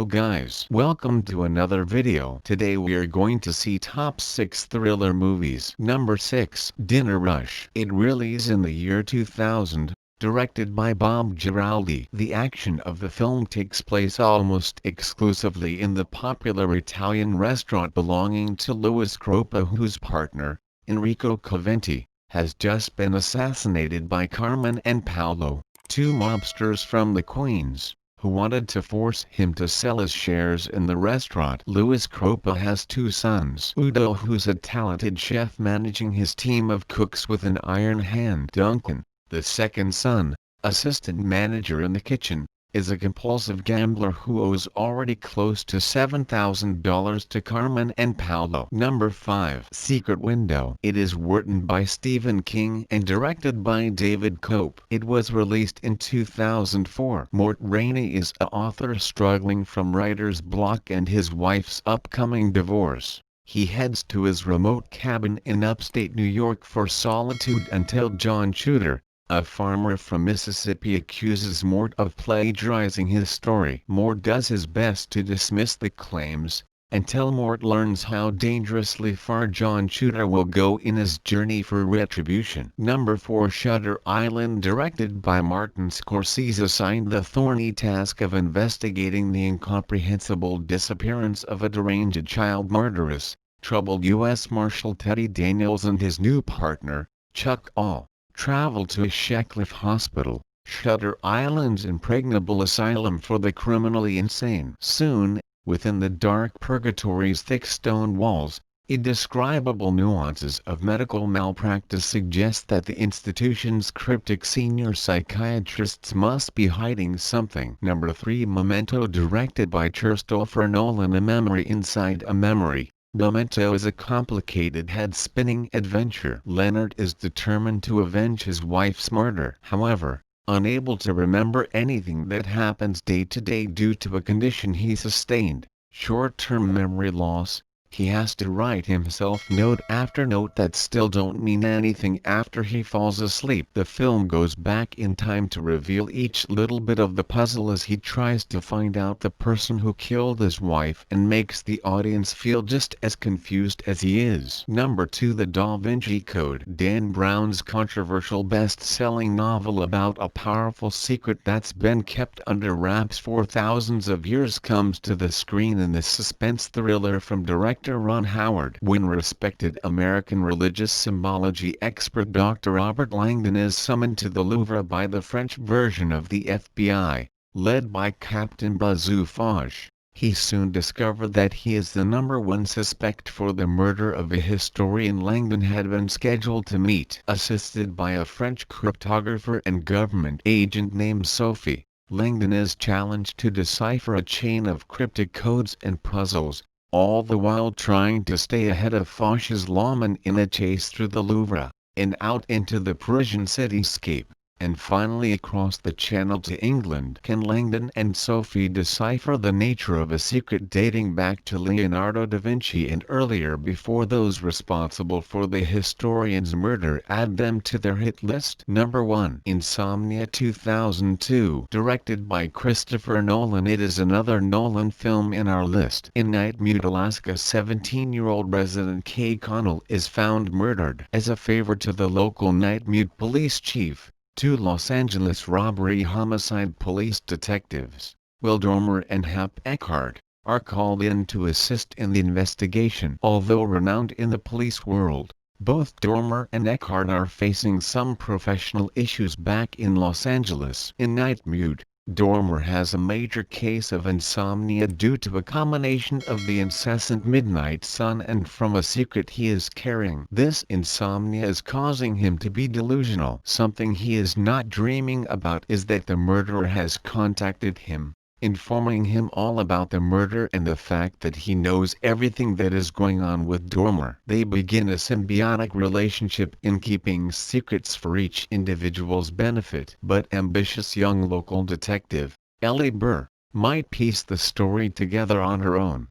guys, welcome to another video. Today we are going to see top 6 thriller movies. Number 6, Dinner Rush. It really is in the year 2000, directed by Bob Giraldi. The action of the film takes place almost exclusively in the popular Italian restaurant belonging to Louis Croppa, whose partner, Enrico Coventi, has just been assassinated by Carmen and Paolo, two mobsters from the Queens, who wanted to force him to sell his shares in the restaurant. Louis Croppa has two sons. Udo, who's a talented chef managing his team of cooks with an iron hand. Duncan, the second son, assistant manager in the kitchen, is a compulsive gambler who owes already close to $7,000 to Carmen and Paolo. Number 5, Secret Window. It is written by Stephen King and directed by David Koepp. It was released in 2004. Mort Rainey is an author struggling from writer's block and his wife's upcoming divorce. He heads to his remote cabin in upstate New York for solitude until John Shooter, a farmer from Mississippi, accuses Mort of plagiarizing his story. Mort does his best to dismiss the claims, until Mort learns how dangerously far John Shooter will go in his journey for retribution. Number 4, Shutter Island. Directed by Martin Scorsese, assigned the thorny task of investigating the incomprehensible disappearance of a deranged child murderess, troubled U.S. Marshal Teddy Daniels and his new partner, Chuck All, travel to a Sheckliffe hospital, Shutter Island's impregnable asylum for the criminally insane. Soon, within the dark purgatory's thick stone walls, indescribable nuances of medical malpractice suggest that the institution's cryptic senior psychiatrists must be hiding something. Number 3, Memento. Directed by Christopher Nolan. A memory inside a memory. Memento is a complicated head-spinning adventure. Leonard is determined to avenge his wife's murder. However, unable to remember anything that happens day to day due to a condition he sustained, short-term memory loss, he has to write himself note after note that still don't mean anything after he falls asleep. The film goes back in time to reveal each little bit of the puzzle as he tries to find out the person who killed his wife, and makes the audience feel just as confused as he is. Number 2, The Da Vinci Code. Dan Brown's controversial best-selling novel about a powerful secret that's been kept under wraps for thousands of years comes to the screen in this suspense thriller from director Ron Howard. When respected American religious symbology expert Dr. Robert Langdon is summoned to the Louvre by the French version of the FBI, led by Captain Bazou Fauge, he soon discovered that he is the #1 suspect for the murder of a historian Langdon had been scheduled to meet. Assisted by a French cryptographer and government agent named Sophie, Langdon is challenged to decipher a chain of cryptic codes and puzzles, all the while trying to stay ahead of Fauche's lawmen in a chase through the Louvre, and out into the Parisian cityscape, and finally across the Channel to England. Can Langdon and Sophie decipher the nature of a secret dating back to Leonardo da Vinci and earlier before those responsible for the historian's murder add them to their hit list? Number 1, Insomnia. 2002. Directed by Christopher Nolan. It is another Nolan film in our list. In Nightmute, Alaska, 17-year-old resident Kay Connell is found murdered. As a favor to the local Nightmute police chief, two Los Angeles robbery homicide police detectives, Will Dormer and Hap Eckhart, are called in to assist in the investigation. Although renowned in the police world, both Dormer and Eckhart are facing some professional issues back in Los Angeles. In Nightmute, Dormer has a major case of insomnia due to a combination of the incessant midnight sun and from a secret he is carrying. This insomnia is causing him to be delusional. Something he is not dreaming about is that the murderer has contacted him, informing him all about the murder and the fact that he knows everything that is going on with Dormer. They begin a symbiotic relationship in keeping secrets for each individual's benefit. But ambitious young local detective, Ellie Burr, might piece the story together on her own.